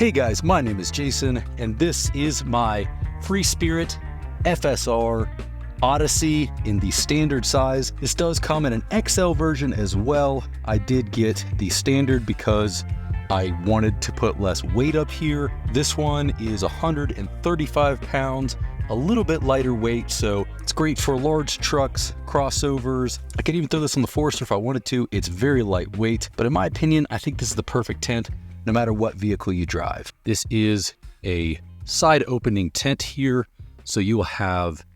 Hey guys, my name is Jason, and this is my Free Spirit FSR Odyssey in the standard size. This does come in an XL version as well. I did get the standard because I wanted to put less weight up here. This one is 135 pounds, a little bit lighter weight, so it's great for large trucks, crossovers. I could even throw this on the Forester if I wanted to. It's very lightweight, but in my opinion, I think this is the perfect tent no matter what vehicle you drive. This is a side opening tent here, so you will have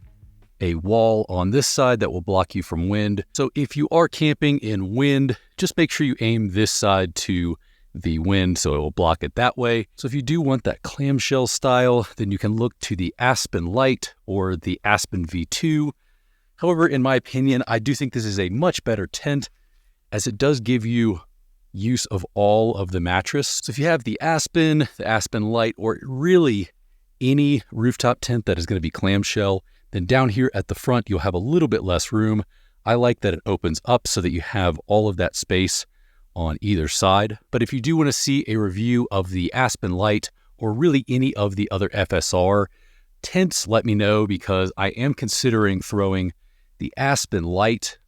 a wall on this side that will block you from wind. So if you are camping in wind, just make sure you aim this side to the wind so it will block it that way. So if you do want that clamshell style, then you can look to the Aspen Light or the Aspen V2. However, in my opinion, I do think this is a much better tent as it does give you use of all of the mattress. So if you have the Aspen Light, or really any rooftop tent that is going to be clamshell, then down here at the front, you'll have a little bit less room. I like that it opens up so that you have all of that space on either side. But if you do want to see a review of the Aspen Light or really any of the other FSR tents, let me know, because I am considering throwing the Aspen Light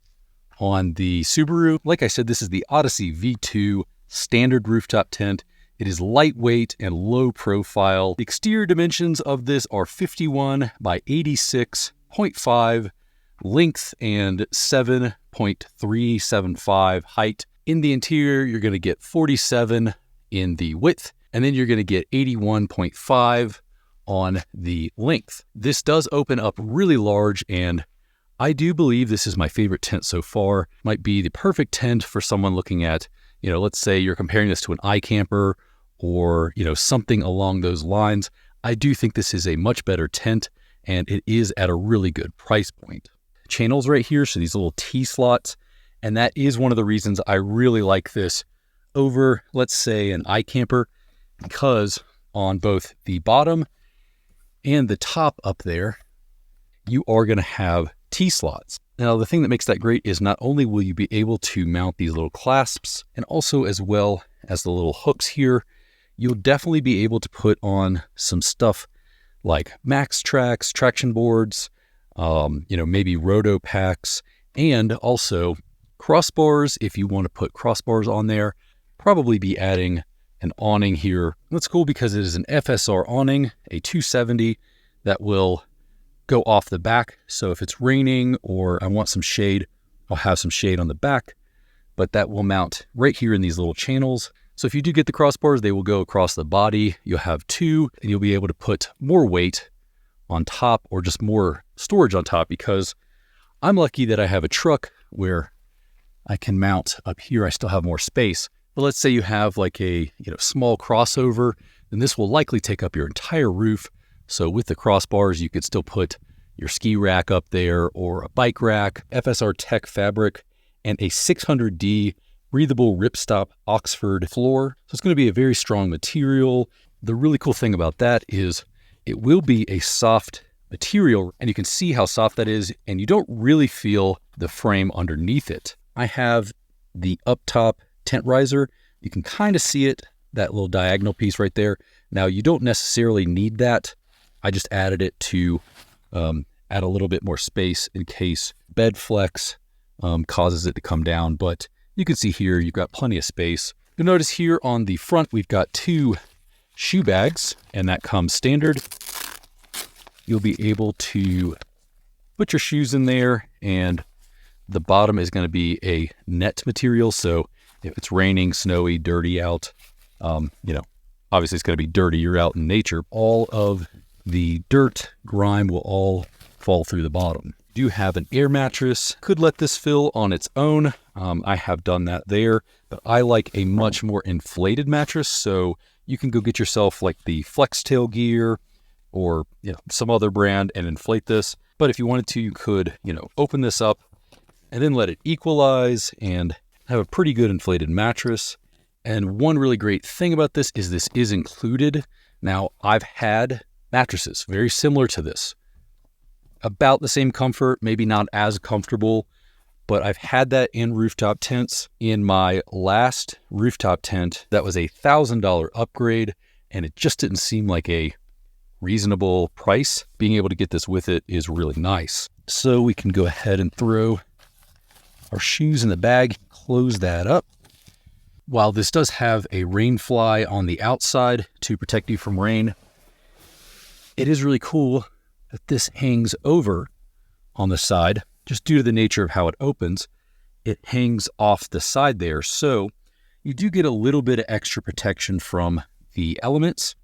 on the Subaru. Like I said, this is the Odyssey V2 standard rooftop tent. It is lightweight and low profile. The exterior dimensions of this are 51 by 86.5 length and 7.375 height. In the interior, you're going to get 47 in the width, and then you're going to get 81.5 on the length. This does open up really large, and I do believe this is my favorite tent so far. Might be the perfect tent for someone looking at, let's say you're comparing this to an iCamper or, something along those lines. I do think this is a much better tent, and it is at a really good price point. Channels right here, so these little T-slots, and that is one of the reasons I really like this over, let's say, an iCamper, because on both the bottom and the top up there, you are going to have T-slots. Now, the thing that makes that great is not only will you be able to mount these little clasps, and also as well as the little hooks here, you'll definitely be able to put on some stuff like max tracks, traction boards, maybe roto packs, and also crossbars. If you want to put crossbars on there, probably be adding an awning here. That's cool because it is an FSR awning, a 270 that will go off the back. So if it's raining or I want some shade, I'll have some shade on the back, but that will mount right here in these little channels. So if you do get the crossbars, they will go across the body. You'll have two, and you'll be able to put more weight on top or just more storage on top, because I'm lucky that I have a truck where I can mount up here. I still have more space. But let's say you have like a small crossover, then this will likely take up your entire roof. So with the crossbars, you could still put your ski rack up there or a bike rack, FSR Tech fabric, and a 600D breathable ripstop Oxford floor. So it's going to be a very strong material. The really cool thing about that is it will be a soft material, and you can see how soft that is, and you don't really feel the frame underneath it. I have the up top tent riser. You can kind of see it, that little diagonal piece right there. Now, you don't necessarily need that. I just added it to add a little bit more space in case bed flex causes it to come down. But you can see here, you've got plenty of space. You'll notice here on the front, we've got two shoe bags, and that comes standard. You'll be able to put your shoes in there, and the bottom is going to be a net material. So if it's raining, snowy, dirty out, obviously it's going to be dirty. You're out in nature. All of the dirt, grime will all fall through the bottom. You do have an air mattress. Could let this fill on its own. I have done that there, but I like a much more inflated mattress. So you can go get yourself like the Flextail gear or some other brand and inflate this. But if you wanted to, you could open this up and then let it equalize and have a pretty good inflated mattress. And one really great thing about this is included. Now, I've had mattresses very similar to this, about the same comfort, maybe not as comfortable, but I've had that in rooftop tents. In my last rooftop tent, that was a $1,000 upgrade, and it just didn't seem like a reasonable price. Being able to get this with it is really nice. So we can go ahead and throw our shoes in the bag, close that up. While this does have a rain fly on the outside to protect you from rain, it is really cool that this hangs over on the side. Just due to the nature of how it opens, it hangs off the side there. So you do get a little bit of extra protection from the elements.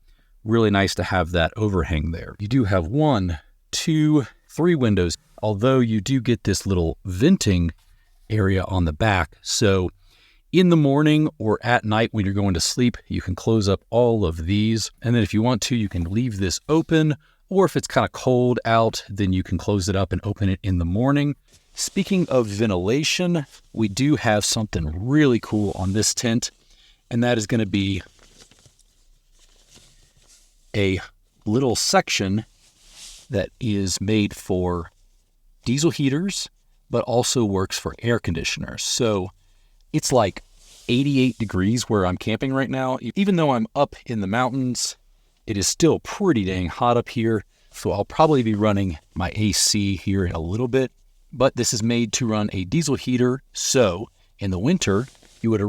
Really nice to have that overhang there. You do have 1, 2, 3 windows, although you do get this little venting area on the back. So in the morning or at night when you're going to sleep, you can close up all of these. And then if you want to, you can leave this open, or if it's kind of cold out, then you can close it up and open it in the morning. Speaking of ventilation, we do have something really cool on this tent, and that is going to be a little section that is made for diesel heaters, but also works for air conditioners. So it's like 88 degrees where I'm camping right now. Even though I'm up in the mountains, it is still pretty dang hot up here. So I'll probably be running my AC here in a little bit, but this is made to run a diesel heater. So in the winter, you would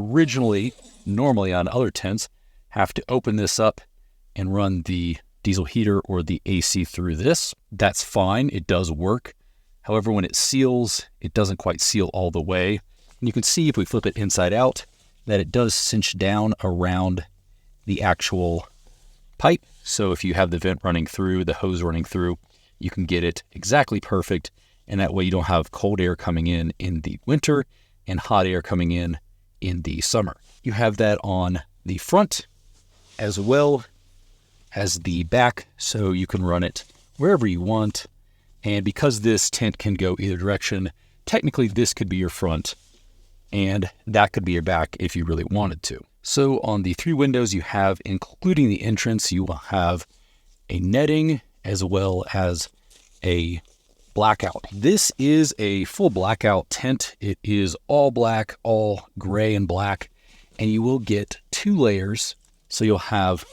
normally on other tents, have to open this up and run the diesel heater or the AC through this. That's fine. It does work. However, when it seals, it doesn't quite seal all the way. And you can see if we flip it inside out that it does cinch down around the actual pipe. So if you have the vent running through, the hose running through, you can get it exactly perfect. And that way you don't have cold air coming in the winter and hot air coming in the summer. You have that on the front as well as the back, so you can run it wherever you want. And because this tent can go either direction, technically this could be your front and that could be your back if you really wanted to. So on the 3 windows you have, including the entrance, you will have a netting as well as a blackout. This is a full blackout tent. It is all black, all gray and black, and you will get 2 layers. So you'll have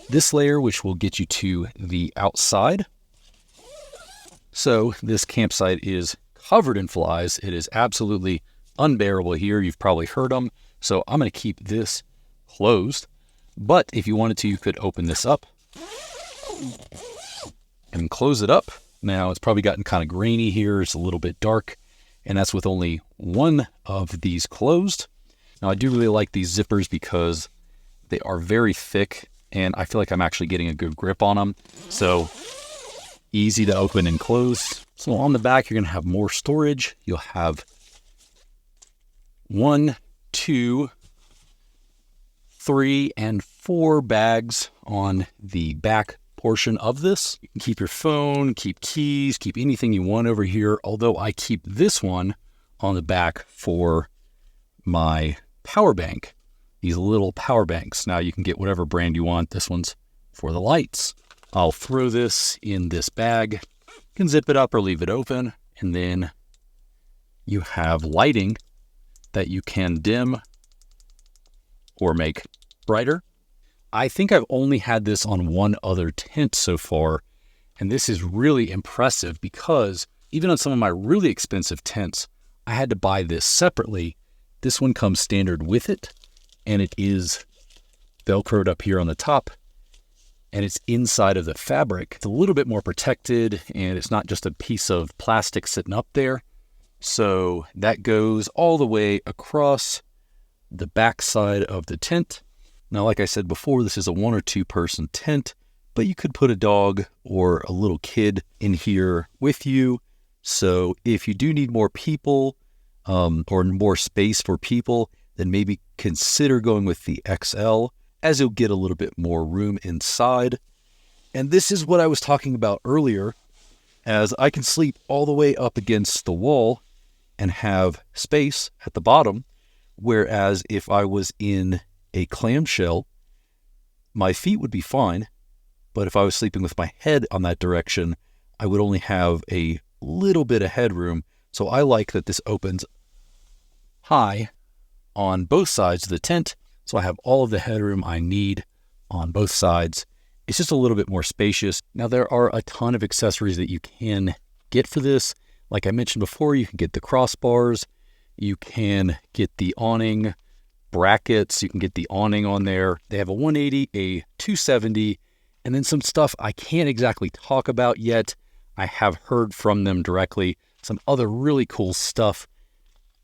this layer, which will get you to the outside. So this campsite is covered in flies. It is absolutely unbearable here. You've probably heard them. So I'm going to keep this closed. But if you wanted to, you could open this up and close it up. Now it's probably gotten kind of grainy here. It's a little bit dark, and that's with only 1 of these closed. Now I do really like these zippers because they are very thick, and I feel like I'm actually getting a good grip on them. So easy to open and close. So on the back, you're going to have more storage. You'll have 1, 2, 3, and 4 bags on the back portion of this. You can keep your phone, keep keys, keep anything you want over here. Although I keep this one on the back for my power bank. These little power banks. Now you can get whatever brand you want. This one's for the lights. I'll throw this in this bag. You can zip it up or leave it open. And then you have lighting that you can dim or make brighter. I think I've only had this on 1 other tent so far, and this is really impressive because even on some of my really expensive tents, I had to buy this separately. This one comes standard with it, and it is Velcroed up here on the top, and it's inside of the fabric. It's a little bit more protected, and it's not just a piece of plastic sitting up there. So that goes all the way across the back side of the tent. Now, like I said before, this is a 1 or 2 person tent, but you could put a dog or a little kid in here with you. So if you do need more people or more space for people, then maybe consider going with the XL, as you'll get a little bit more room inside. And this is what I was talking about earlier, as I can sleep all the way up against the wall and have space at the bottom, whereas if I was in a clamshell, my feet would be fine, but if I was sleeping with my head on that direction, I would only have a little bit of headroom. So I like that this opens high on both sides of the tent, so I have all of the headroom I need on both sides. It's just a little bit more spacious. Now, there are a ton of accessories that you can get for this. Like I mentioned before, you can get the crossbars, you can get the awning brackets, you can get the awning on there. They have a 180, a 270, and then some stuff I can't exactly talk about yet. I have heard from them directly, some other really cool stuff.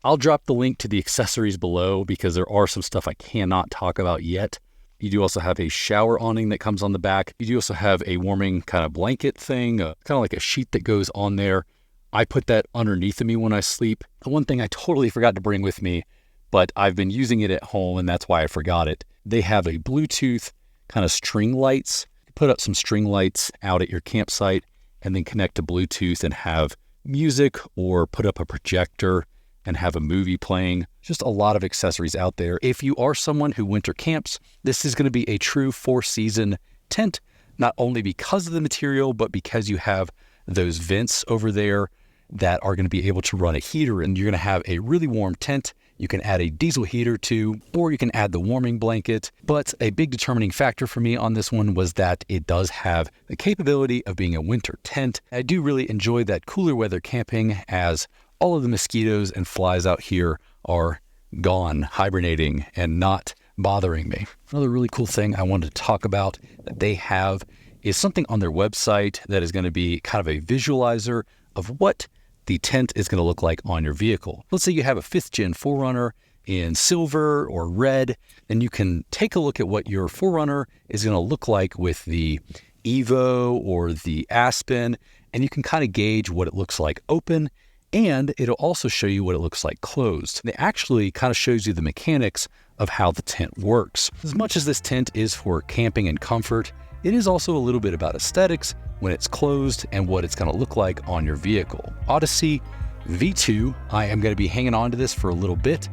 I'll drop the link to the accessories below because there are some stuff I cannot talk about yet. You do also have a shower awning that comes on the back. You do also have a warming kind of blanket thing, kind of like a sheet that goes on there. I put that underneath of me when I sleep. The one thing I totally forgot to bring with me, but I've been using it at home and that's why I forgot it. They have a Bluetooth kind of string lights. You put up some string lights out at your campsite and then connect to Bluetooth and have music, or put up a projector and have a movie playing. Just a lot of accessories out there. If you are someone who winter camps, this is going to be a true 4-season tent, not only because of the material, but because you have those vents over there that are going to be able to run a heater, and you're going to have a really warm tent. You can add a diesel heater to, or you can add the warming blanket. But a big determining factor for me on this one was that it does have the capability of being a winter tent. I do really enjoy that cooler weather camping, as all of the mosquitoes and flies out here are gone, hibernating and not bothering me. Another really cool thing I wanted to talk about that they have is something on their website that is going to be kind of a visualizer of what the tent is going to look like on your vehicle. Let's say you have a 5th gen 4Runner in silver or red, then you can take a look at what your 4Runner is going to look like with the Evo or the Aspen, and you can kind of gauge what it looks like open, and it'll also show you what it looks like closed. It actually kind of shows you the mechanics of how the tent works. As much as this tent is for camping and comfort, it is also a little bit about aesthetics when it's closed and what it's going to look like on your vehicle. Odyssey V2, I am going to be hanging on to this for a little bit.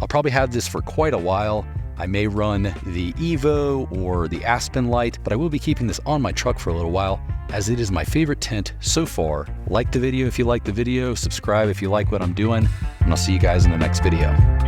I'll probably have this for quite a while. I may run the Evo or the Aspen Light, but I will be keeping this on my truck for a little while, as it is my favorite tent so far. Like the video if you like the video, subscribe if you like what I'm doing, and I'll see you guys in the next video.